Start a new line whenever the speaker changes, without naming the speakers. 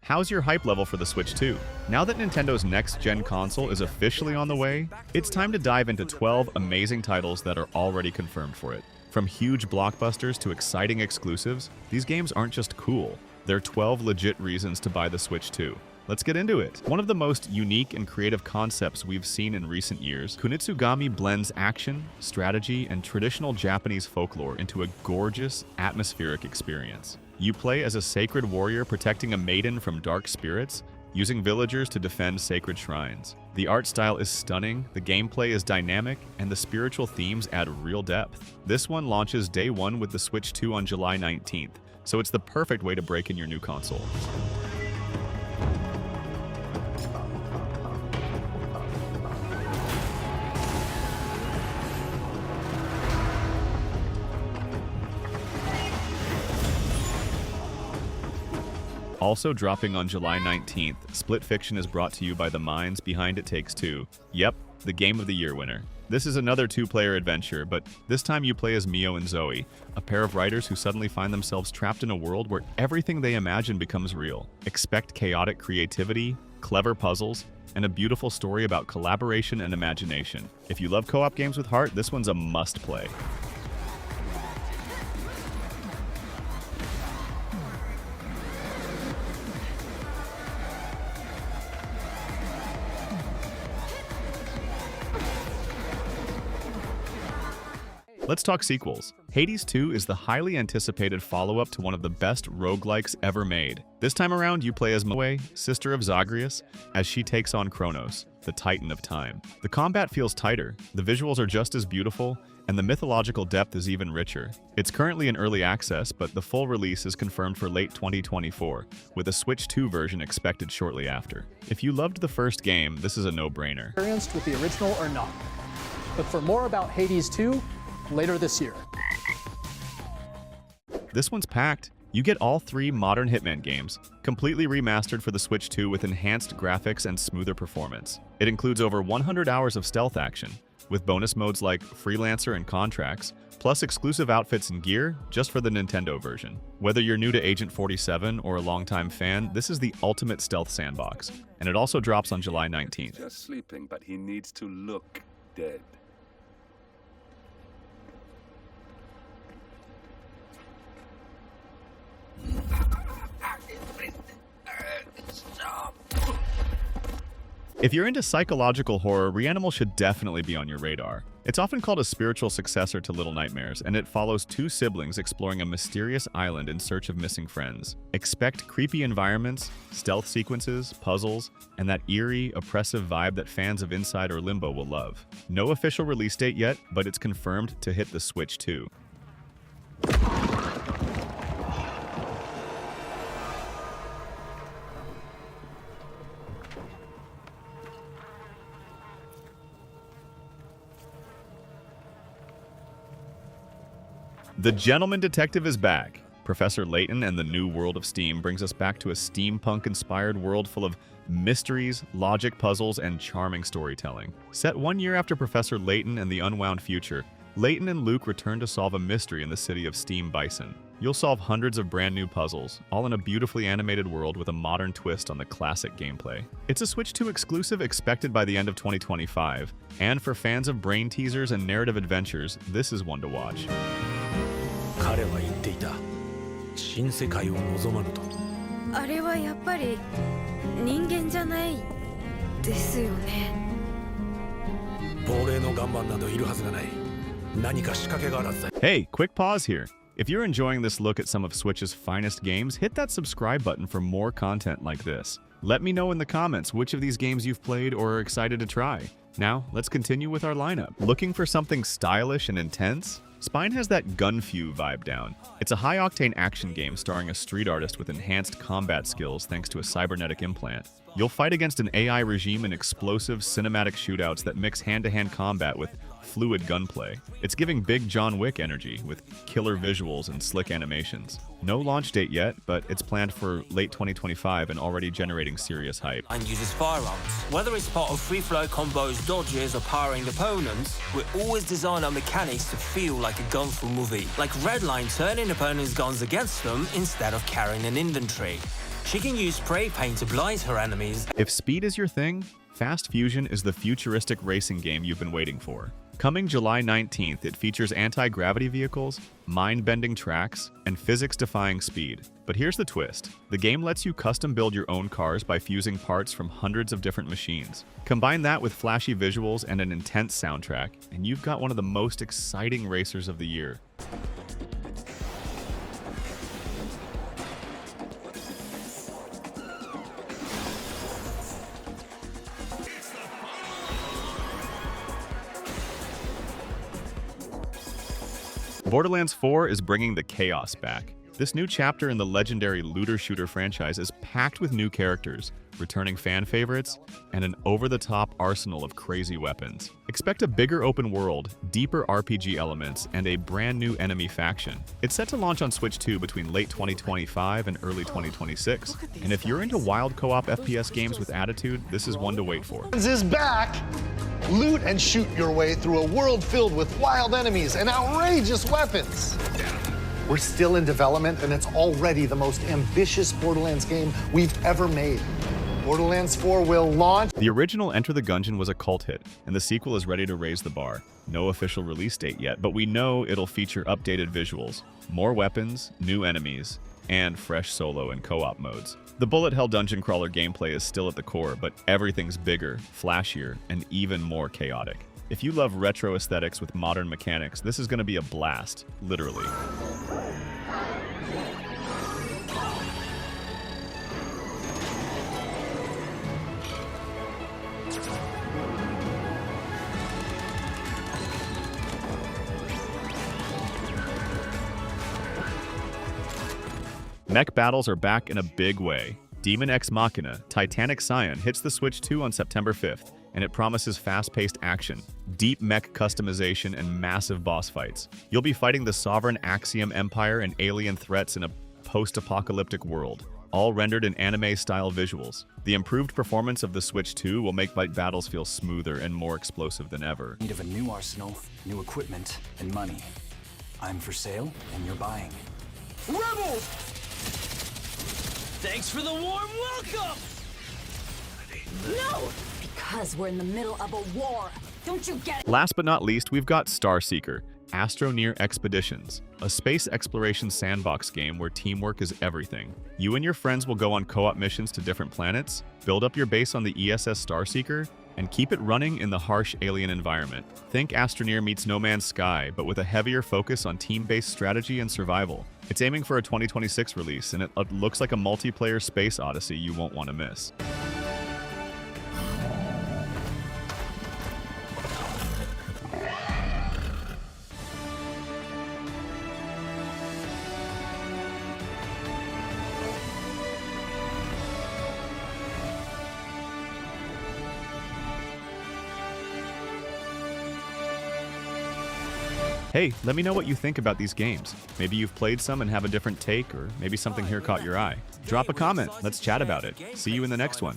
How's your hype level for the Switch 2? Now that Nintendo's next-gen console is officially on the way, it's time to dive into 12 amazing titles that are already confirmed for it. From huge blockbusters to exciting exclusives, these games aren't just cool, they're 12 legit reasons to buy the Switch 2. Let's get into it. One of the most unique and creative concepts we've seen in recent years, Kunitsu-Gami blends action, strategy, and traditional Japanese folklore into a gorgeous, atmospheric experience. You play as a sacred warrior protecting a maiden from dark spirits, using villagers to defend sacred shrines. The art style is stunning, the gameplay is dynamic, and the spiritual themes add real depth. This one launches day one with the Switch 2 on July 19th, so it's the perfect way to break in your new console. Also dropping on July 19th, Split Fiction is brought to you by the minds behind It Takes Two. Yep, the Game of the Year winner. This is another two-player adventure, but this time you play as Mio and Zoe, a pair of writers who suddenly find themselves trapped in a world where everything they imagine becomes real. Expect chaotic creativity, clever puzzles, and a beautiful story about collaboration and imagination. If you love co-op games with heart, this one's a must-play. Let's talk sequels. Hades 2 is the highly anticipated follow-up to one of the best roguelikes ever made. This time around, you play as Moe, sister of Zagreus, as she takes on Kronos, the Titan of Time. The combat feels tighter, the visuals are just as beautiful, and the mythological depth is even richer. It's currently in early access, but the full release is confirmed for late 2024, with a Switch 2 version expected shortly after. If you loved the first game, this is a no-brainer.
Experienced with the original or not. But for more about Hades 2, later this year.
This one's packed. You get all three modern Hitman games, completely remastered for the Switch 2 with enhanced graphics and smoother performance. It includes over 100 hours of stealth action, with bonus modes like Freelancer and Contracts, plus exclusive outfits and gear just for the Nintendo version. Whether you're new to Agent 47 or a longtime fan, this is the ultimate stealth sandbox, and it also drops on July 19th.
Just sleeping, but he needs to look dead.
If you're into psychological horror, Reanimal should definitely be on your radar. It's often called a spiritual successor to Little Nightmares, and it follows two siblings exploring a mysterious island in search of missing friends. Expect creepy environments, stealth sequences, puzzles, and that eerie, oppressive vibe that fans of Inside or Limbo will love. No official release date yet, but it's confirmed to hit the Switch 2. The Gentleman Detective is back. Professor Layton and the New World of Steam brings us back to a steampunk-inspired world full of mysteries, logic puzzles, and charming storytelling. Set 1 year after Professor Layton and the Unwound Future, Layton and Luke return to solve a mystery in the city of Steam Bison. You'll solve hundreds of brand new puzzles, all in a beautifully animated world with a modern twist on the classic gameplay. It's a Switch 2 exclusive expected by the end of 2025, and for fans of brain teasers and narrative adventures, this is one to watch.
彼は言っていた。新世界を望まぬと。
あれはやっぱり人間じゃないですよね。
亡霊の岩盤などいるはずがない。何か仕掛けがあるはずだ。
Hey, quick pause here. If you're enjoying this look at some of Switch's finest games, hit that subscribe button for more content like this. Let me know in the comments which of these games you've played or are excited to try. Now, let's continue with our lineup. Looking for something stylish and intense? Spine has that Gunfu vibe down. It's a high-octane action game starring a street artist with enhanced combat skills thanks to a cybernetic implant. You'll fight against an AI regime in explosive, cinematic shootouts that mix hand-to-hand combat with fluid gunplay. It's giving big John Wick energy with killer visuals and slick animations. No launch date yet, but it's planned for late 2025 and already generating serious hype.
And uses firearms. Whether it's part of free-flow combos, dodges, or powering opponents, we always design our mechanics to feel like a gunful movie. Like Redline turning opponents' guns against them instead of carrying an inventory. She can use spray paint to blind her enemies.
If speed is your thing, Fast Fusion is the futuristic racing game you've been waiting for. Coming July 19th, it features anti-gravity vehicles, mind-bending tracks, and physics-defying speed. But here's the twist. The game lets you custom build your own cars by fusing parts from hundreds of different machines. Combine that with flashy visuals and an intense soundtrack, and you've got one of the most exciting racers of the year. Borderlands 4 is bringing the chaos back. This new chapter in the legendary looter-shooter franchise is packed with new characters, returning fan favorites, and an over-the-top arsenal of crazy weapons. Expect a bigger open world, deeper RPG elements, and a brand new enemy faction. It's set to launch on Switch 2 between late 2025 and early 2026. And if you're into wild co-op FPS games with attitude, this is one to wait for.
Is back. Loot and shoot your way through a world filled with wild enemies and outrageous weapons. We're still in development, and it's already the most ambitious Borderlands game we've ever made. Borderlands 4 will launch.
The original Enter the Gungeon was a cult hit, and the sequel is ready to raise the bar. No official release date yet, but we know it'll feature updated visuals, more weapons, new enemies, and fresh solo and co-op modes. The bullet hell dungeon crawler gameplay is still at the core, but everything's bigger, flashier, and even more chaotic. If you love retro aesthetics with modern mechanics, this is going to be a blast, literally. Mech battles are back in a big way. Demon X Machina, Titanic Scion hits the Switch 2 on September 5th, and it promises fast-paced action, deep mech customization, and massive boss fights. You'll be fighting the sovereign Axiom Empire and alien threats in a post-apocalyptic world, all rendered in anime-style visuals. The improved performance of the Switch 2 will make fight battles feel smoother and more explosive than ever.
Need of a new arsenal, new equipment, and money. I'm for sale, and you're buying.
Rebels! Thanks for the warm welcome!
No! Because we're in the middle of a war. Don't you get it?
Last but not least, we've got Starseeker, Astroneer Expeditions, a space exploration sandbox game where teamwork is everything. You and your friends will go on co-op missions to different planets, build up your base on the ESS Starseeker, and keep it running in the harsh alien environment. Think Astroneer meets No Man's Sky, but with a heavier focus on team-based strategy and survival. It's aiming for a 2026 release, and it looks like a multiplayer space odyssey you won't want to miss. Hey, let me know what you think about these games. Maybe you've played some and have a different take, or maybe something here caught your eye. Drop a comment, let's chat about it. See you in the next one.